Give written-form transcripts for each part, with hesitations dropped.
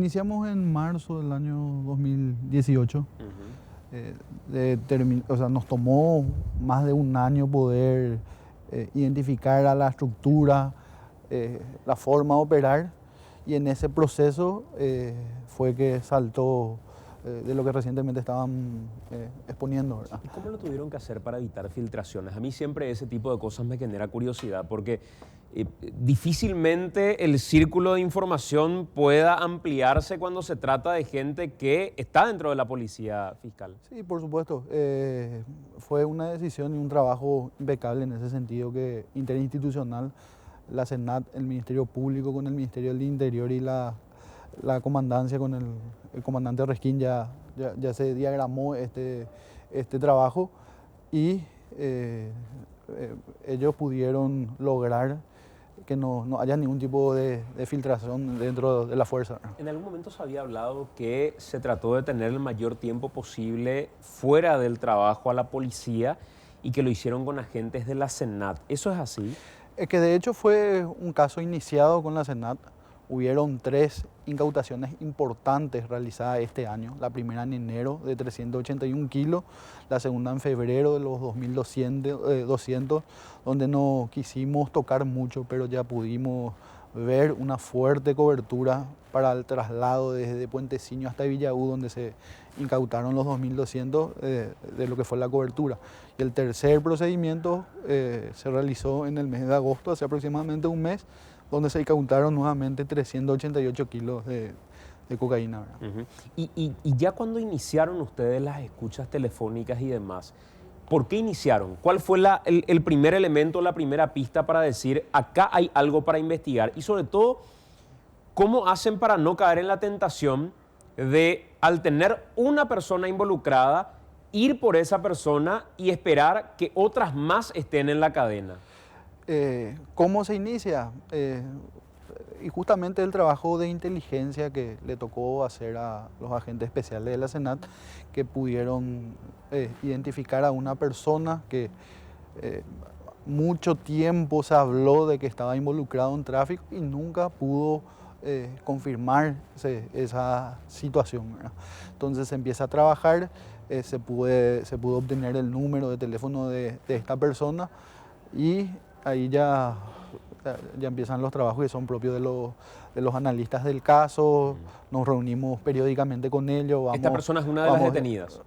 Iniciamos en marzo del año 2018. O sea, nos tomó más de un año poder identificar a la estructura, la forma de operar, y en ese proceso fue que saltó de lo que recientemente estaban exponiendo, ¿verdad? ¿Y cómo lo tuvieron que hacer para evitar filtraciones? A mí siempre ese tipo de cosas me genera curiosidad porque difícilmente el círculo de información pueda ampliarse cuando se trata de gente que está dentro de la policía fiscal. Sí, por supuesto. Fue una decisión y un trabajo impecable en ese sentido, que interinstitucional, la Senat, el Ministerio Público con el Ministerio del Interior y la comandancia con el comandante Resquín ya se diagramó este trabajo, y ellos pudieron lograr que no haya ningún tipo de filtración dentro de la fuerza. En algún momento se había hablado que se trató de tener el mayor tiempo posible fuera del trabajo a la policía y que lo hicieron con agentes de la Senat. ¿Eso es así? Es que de hecho fue un caso iniciado con la Senat. Hubieron 3 incautaciones importantes realizadas este año. La primera en enero de 381 kilos, la segunda en febrero de los 2.200, donde no quisimos tocar mucho, pero ya pudimos ver una fuerte cobertura para el traslado desde Puenteciño hasta Villaú, donde se incautaron los 2.200 de lo que fue la cobertura. Y el tercer procedimiento se realizó en el mes de agosto, hace aproximadamente un mes, donde se incautaron nuevamente 388 kilos de cocaína. Y ya cuando iniciaron ustedes las escuchas telefónicas y demás, ¿por qué iniciaron? ¿Cuál fue el primer elemento, la primera pista para decir, acá hay algo para investigar? Y sobre todo, ¿cómo hacen para no caer en la tentación de, al tener una persona involucrada, ir por esa persona y esperar que otras más estén en la cadena? ¿Cómo se inicia? Y justamente el trabajo de inteligencia que le tocó hacer a los agentes especiales de la Senat, que pudieron identificar a una persona que mucho tiempo se habló de que estaba involucrado en tráfico y nunca pudo confirmarse esa situación, ¿verdad? Entonces se empieza a trabajar, se pudo obtener el número de teléfono de esta persona, y ahí ya empiezan los trabajos que son propios de los analistas del caso. Nos reunimos periódicamente con ellos. ¿Esta persona es una de las detenidas?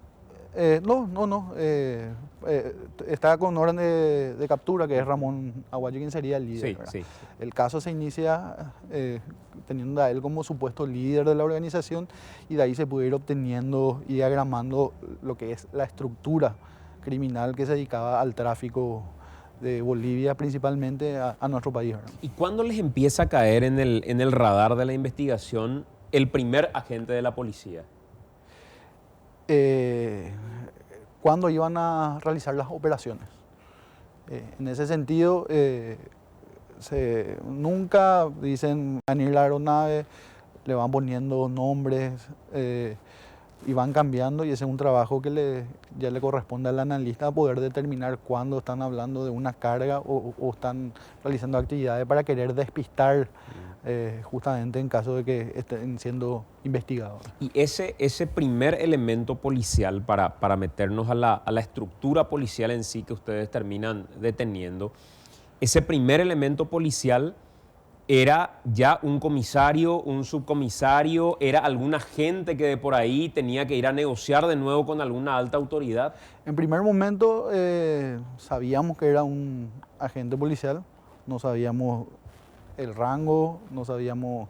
No. Está con orden de captura, que es Ramón Aguayo, quien sería el líder. Sí. El caso se inicia teniendo a él como supuesto líder de la organización, y de ahí se puede ir obteniendo y diagramando lo que es la estructura criminal que se dedicaba al tráfico de Bolivia principalmente a nuestro país, ¿verdad? ¿Y cuándo les empieza a caer en el radar de la investigación el primer agente de la policía? Cuando iban a realizar las operaciones. En ese sentido, nunca dicen van a ir la aeronave, le van poniendo nombres y van cambiando, y ese es un trabajo que ya le corresponde al analista poder determinar cuándo están hablando de una carga o están realizando actividades para querer despistar justamente en caso de que estén siendo investigados. Y ese primer elemento policial, para meternos a la estructura policial en sí que ustedes terminan deteniendo, ese primer elemento policial, ¿era ya un comisario, un subcomisario? ¿Era algún agente que de por ahí tenía que ir a negociar de nuevo con alguna alta autoridad? En primer momento sabíamos que era un agente policial, no sabíamos el rango, no sabíamos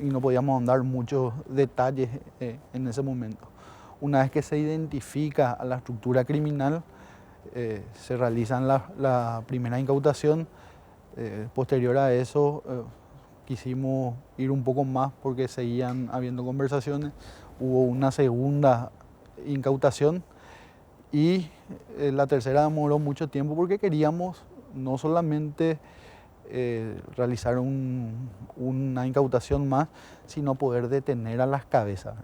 y no podíamos andar muchos detalles en ese momento. Una vez que se identifica a la estructura criminal, se realiza la primera incautación. Posterior a eso quisimos ir un poco más porque seguían habiendo conversaciones. Hubo una segunda incautación, y la tercera demoró mucho tiempo porque queríamos no solamente realizar una incautación más, sino poder detener a las cabezas.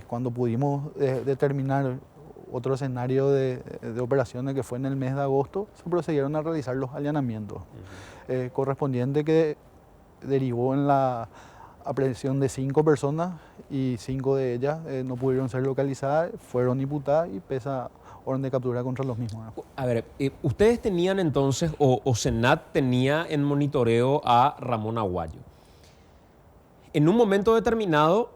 Cuando pudimos determinar otro escenario de operaciones, que fue en el mes de agosto, se procedieron a realizar los allanamientos correspondientes, que derivó en la aprehensión de 5 personas y 5 de ellas no pudieron ser localizadas, fueron imputadas y pesa orden de captura contra los mismos, ¿no? A ver, ustedes tenían entonces, o Senat tenía en monitoreo a Ramón Aguayo. En un momento determinado,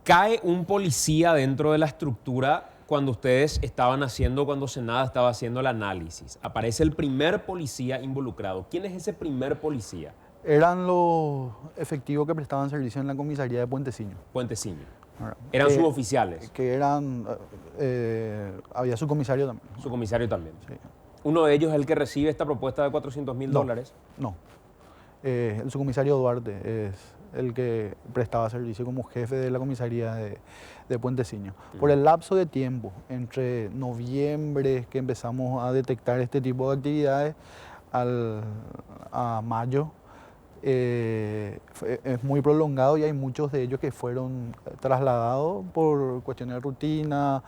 cae un policía dentro de la estructura cuando ustedes estaban haciendo, cuando Senat estaba haciendo el análisis. Aparece el primer policía involucrado. ¿Quién es ese primer policía? Eran los efectivos que prestaban servicio en la comisaría de Puenteciño. Puenteciño. ¿Verdad? Eran suboficiales. Que eran, había su comisario también. Su comisario también. Sí. Uno de ellos es el que recibe esta propuesta de $400.000. No, el subcomisario Duarte es el que prestaba servicio como jefe de la comisaría de Puenteciño. Por el lapso de tiempo, entre noviembre, que empezamos a detectar este tipo de actividades, a mayo, es muy prolongado y hay muchos de ellos que fueron trasladados por cuestiones de rutina.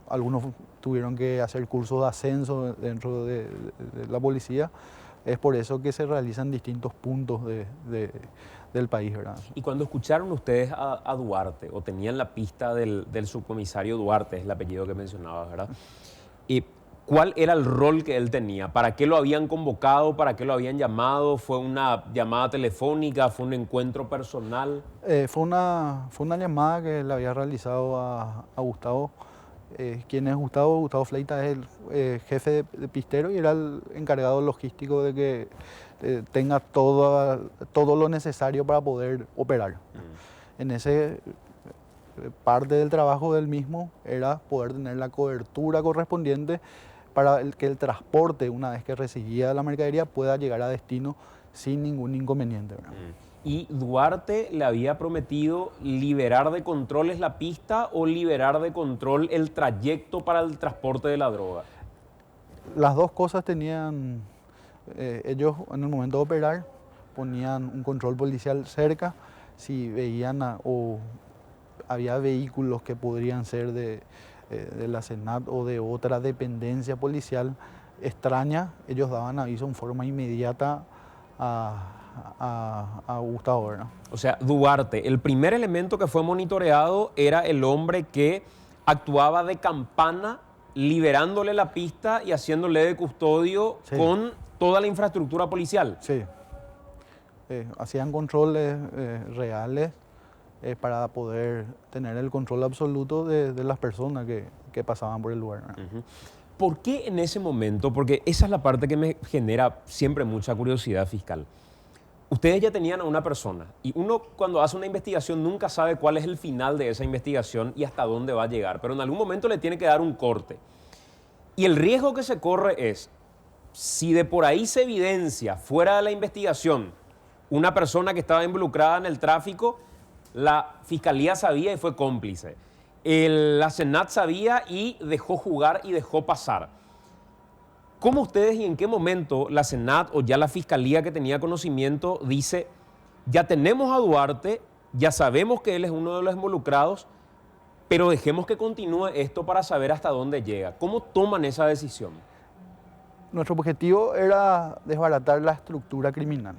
Algunos tuvieron que hacer cursos de ascenso dentro de la policía. Es por eso que se realizan distintos puntos del país, ¿verdad? Y cuando escucharon ustedes a Duarte, o tenían la pista del subcomisario Duarte, es el apellido que mencionabas, ¿verdad? ¿Cuál era el rol que él tenía? ¿Para qué lo habían convocado? ¿Para qué lo habían llamado? ¿Fue una llamada telefónica? ¿Fue un encuentro personal? Fue una llamada que le había realizado a Gustavo. ¿Quién es Gustavo? Gustavo Fleita es el jefe de pistero y era el encargado logístico de que tenga todo lo necesario para poder operar. En ese parte del trabajo del mismo era poder tener la cobertura correspondiente para que el transporte, una vez que recibía la mercadería, pueda llegar a destino sin ningún inconveniente, ¿verdad? ¿Y Duarte le había prometido liberar de controles la pista o liberar de control el trayecto para el transporte de la droga? Las dos cosas tenían, ellos en el momento de operar ponían un control policial cerca, si veían o había vehículos que podrían ser de la Senat o de otra dependencia policial extraña, ellos daban aviso en forma inmediata a Gustavo, ¿verdad? O sea, Duarte, el primer elemento que fue monitoreado era el hombre que actuaba de campana, liberándole la pista y haciéndole de custodio con toda la infraestructura policial. Sí. Hacían controles reales para poder tener el control absoluto de las personas que pasaban por el lugar, ¿verdad? ¿Por qué en ese momento? Porque esa es la parte que me genera siempre mucha curiosidad, fiscal. Ustedes ya tenían a una persona y uno cuando hace una investigación nunca sabe cuál es el final de esa investigación y hasta dónde va a llegar, pero en algún momento le tiene que dar un corte. Y el riesgo que se corre es, si de por ahí se evidencia fuera de la investigación una persona que estaba involucrada en el tráfico, la fiscalía sabía y fue cómplice. La Senat sabía y dejó jugar y dejó pasar. ¿Cómo ustedes y en qué momento la Senat o ya la fiscalía que tenía conocimiento dice, ya tenemos a Duarte, ya sabemos que él es uno de los involucrados, pero dejemos que continúe esto para saber hasta dónde llega? ¿Cómo toman esa decisión? Nuestro objetivo era desbaratar la estructura criminal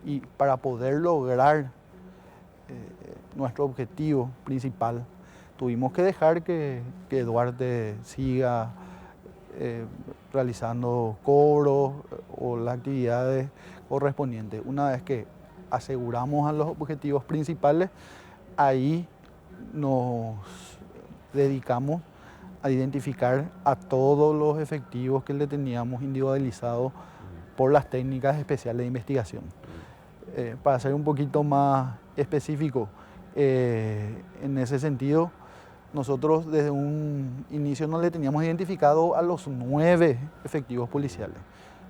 y para poder lograr nuestro objetivo principal tuvimos que dejar que Duarte siga realizando cobros o las actividades correspondientes. Una vez que aseguramos a los objetivos principales, ahí nos dedicamos a identificar a todos los efectivos que le teníamos individualizados por las técnicas especiales de investigación. Para ser un poquito más específico, en ese sentido, nosotros desde un inicio no le teníamos identificado a los 9 efectivos policiales.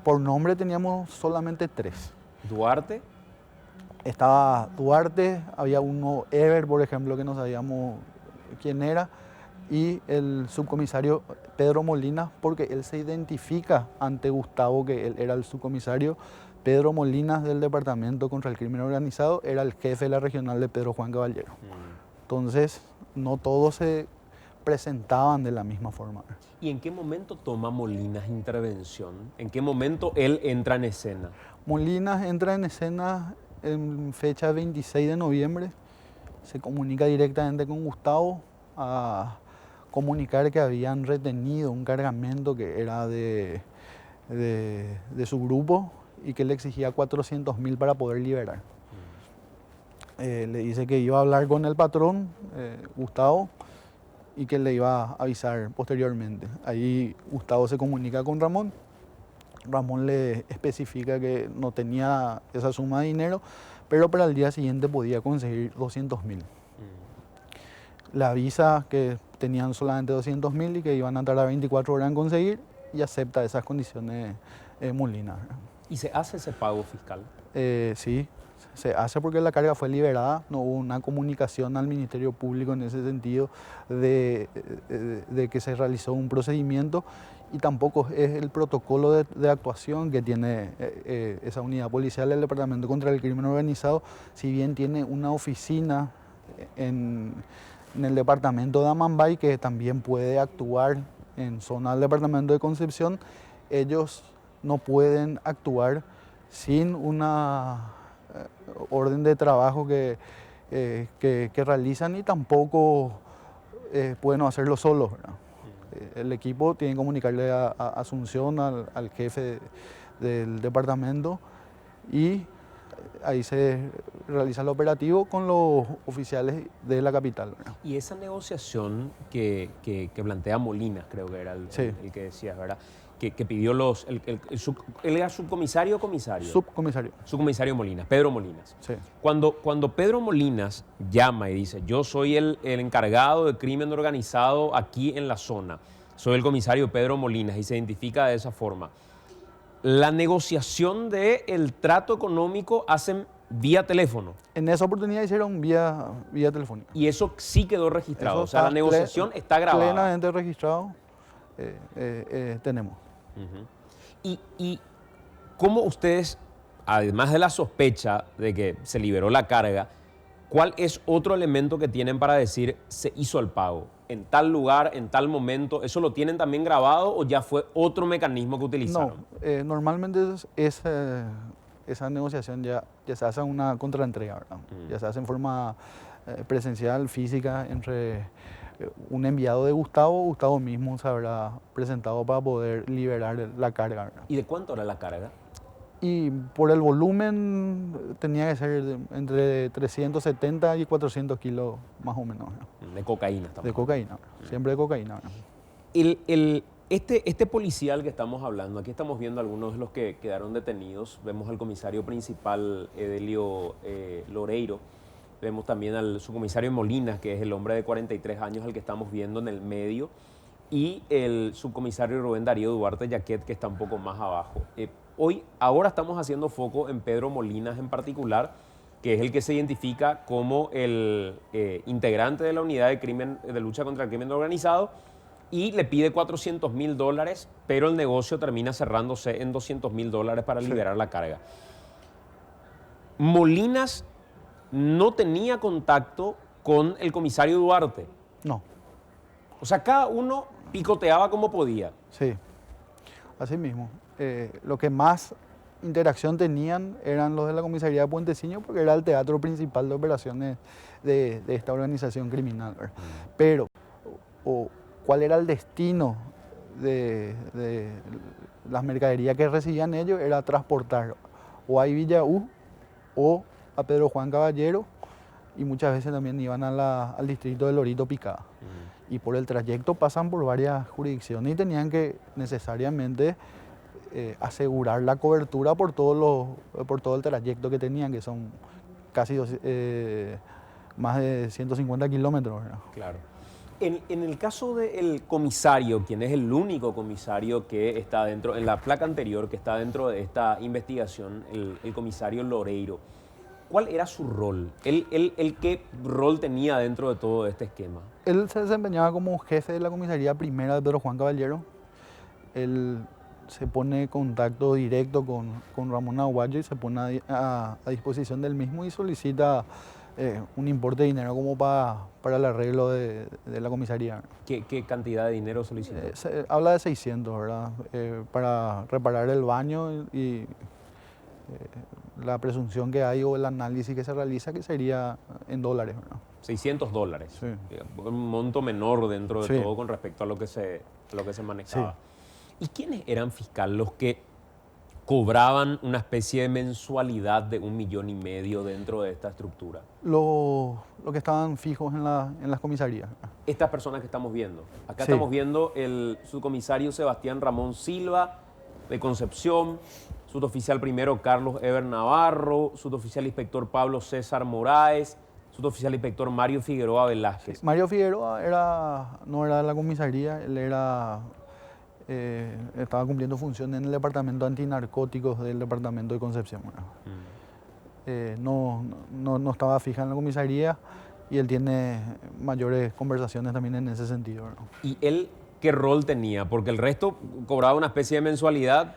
Por nombre teníamos solamente 3. ¿Duarte? Estaba Duarte, había uno Ever, por ejemplo, que no sabíamos quién era, y el subcomisario Pedro Molina, porque él se identifica ante Gustavo que él era el subcomisario. Pedro Molinas del Departamento contra el Crimen Organizado era el jefe de la regional de Pedro Juan Caballero. Entonces, no todos se presentaban de la misma forma. ¿Y en qué momento toma Molinas intervención? ¿En qué momento él entra en escena? Molinas entra en escena en fecha 26 de noviembre, se comunica directamente con Gustavo a comunicar que habían retenido un cargamento que era de su grupo y que le exigía 400.000 para poder liberar. Le dice que iba a hablar con el patrón, Gustavo, y que le iba a avisar posteriormente. Ahí Gustavo se comunica con Ramón. Ramón le especifica que no tenía esa suma de dinero, pero para el día siguiente podía conseguir 200.000. Le avisa que tenían solamente 200.000 y que iban a tardar 24 horas en conseguir, y acepta esas condiciones Molina. ¿Y se hace ese pago fiscal? Sí, se hace porque la carga fue liberada, no hubo una comunicación al Ministerio Público en ese sentido de que se realizó un procedimiento, y tampoco es el protocolo de actuación que tiene esa unidad policial del Departamento contra el Crimen Organizado. Si bien tiene una oficina en el departamento de Amambay que también puede actuar en zona del departamento de Concepción, ellos no pueden actuar sin una orden de trabajo que realizan, y tampoco pueden hacerlo solos, ¿verdad? El equipo tiene que comunicarle a Asunción, al jefe del departamento, y ahí se realiza el operativo con los oficiales de la capital, ¿verdad? Y esa negociación que plantea Molinas, creo que era el que decías, ¿verdad? Que pidió ¿él era subcomisario o comisario? Subcomisario. Subcomisario Molinas, Pedro Molinas. Sí. Cuando Pedro Molinas llama y dice, yo soy el encargado de crimen organizado aquí en la zona, soy el comisario Pedro Molinas, y se identifica de esa forma, la negociación del trato económico hacen vía teléfono. En esa oportunidad hicieron vía telefónica. Y eso sí quedó registrado, o sea, la negociación está grabada. Plenamente registrado tenemos. ¿Y cómo ustedes, además de la sospecha de que se liberó la carga, cuál es otro elemento que tienen para decir se hizo el pago? ¿En tal lugar, en tal momento? ¿Eso lo tienen también grabado o ya fue otro mecanismo que utilizaron? No, normalmente esa negociación ya se hace una contraentrega, ¿verdad? Ya se hace en forma presencial, física, entre un enviado de Gustavo mismo se habrá presentado para poder liberar la carga, ¿verdad? ¿Y de cuánto era la carga? Y por el volumen tenía que ser entre 370 y 400 kilos más o menos, ¿verdad? De cocaína también. De cocaína, siempre de cocaína, ¿verdad? Este policial que estamos hablando, aquí estamos viendo algunos de los que quedaron detenidos. Vemos al comisario principal, Edelio Loreiro. Vemos también al subcomisario Molinas, que es el hombre de 43 años, al que estamos viendo en el medio. Y el subcomisario Rubén Darío Duarte Yaquet, que está un poco más abajo. Ahora estamos haciendo foco en Pedro Molinas en particular, que es el que se identifica como el integrante de la unidad de lucha contra el crimen organizado, y le pide $400.000, pero el negocio termina cerrándose en $200.000 para liberar la carga. Molinas no tenía contacto con el comisario Duarte. No. O sea, cada uno picoteaba como podía. Sí, así mismo. Lo que más interacción tenían eran los de la comisaría de Puenteciño, porque era el teatro principal de operaciones de esta organización criminal, ¿verdad? Pero cuál era el destino de las mercaderías que recibían ellos era transportar o a Villaú o a Pedro Juan Caballero, y muchas veces también iban al distrito de Lorito Picada. Y por el trayecto pasan por varias jurisdicciones y tenían que necesariamente asegurar la cobertura por todo el trayecto que tenían, que son casi más de 150 kilómetros, ¿verdad? Claro. En el caso del comisario, quien es el único comisario que está dentro, en la placa anterior que está dentro de esta investigación, el comisario Loreiro, ¿cuál era su rol? ¿Él qué rol tenía dentro de todo este esquema? Él se desempeñaba como jefe de la comisaría primera de Pedro Juan Caballero. Él se pone en contacto directo con Ramón Aguayo y se pone a disposición del mismo y solicita un importe de dinero como para el arreglo de la comisaría. ¿Qué cantidad de dinero solicitó? Habla de 600, ¿verdad? Para reparar el baño y La presunción que hay o el análisis que se realiza que sería en dólares, ¿verdad? $600. Sí. Un monto menor dentro de Sí. todo con respecto a lo que se manejaba. ¿Y quiénes eran, fiscal, los que cobraban una especie de mensualidad de 1,5 millones dentro de esta estructura? Lo que estaban fijos en las comisarías. Estas personas que estamos viendo. Acá Sí. estamos viendo el subcomisario Sebastián Ramón Silva de Concepción, suboficial primero Carlos Eber Navarro, suboficial inspector Pablo César Moraes, suboficial inspector Mario Figueroa Velázquez. Mario Figueroa no era de la comisaría, él estaba cumpliendo funciones en el departamento antinarcóticos del departamento de Concepción. No estaba fija en la comisaría y él tiene mayores conversaciones también en ese sentido, ¿no? ¿Y él qué rol tenía? Porque el resto cobraba una especie de mensualidad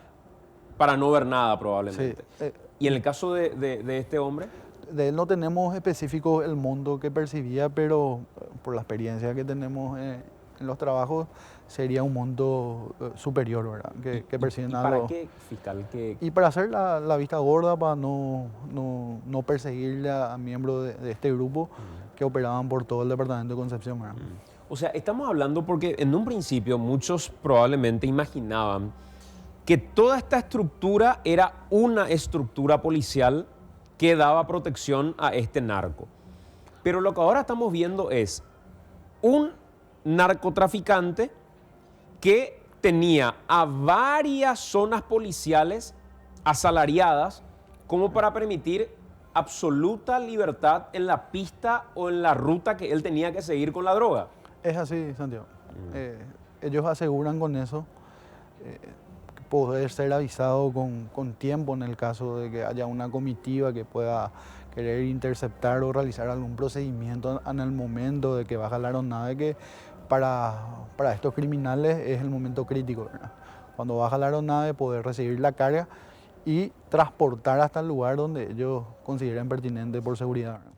para no ver nada probablemente. Sí. ¿Y en el caso de este hombre? De él no tenemos específico el monto que percibía, pero por la experiencia que tenemos en los trabajos, sería un monto superior, ¿verdad? Que perciben ¿Y a para los... qué, fiscal? Y para hacer la vista gorda, para no perseguirle a miembros de este grupo que operaban por todo el departamento de Concepción, ¿verdad? O sea, estamos hablando porque en un principio muchos probablemente imaginaban que toda esta estructura era una estructura policial que daba protección a este narco. Pero lo que ahora estamos viendo es un narcotraficante que tenía a varias zonas policiales asalariadas como para permitir absoluta libertad en la pista o en la ruta que él tenía que seguir con la droga. Es así, Santiago. Ellos aseguran con eso poder ser avisado con tiempo en el caso de que haya una comitiva que pueda querer interceptar o realizar algún procedimiento en el momento de que baja la aeronave, que para estos criminales es el momento crítico, ¿verdad? Cuando baja la aeronave, poder recibir la carga y transportar hasta el lugar donde ellos consideren pertinente por seguridad, ¿verdad?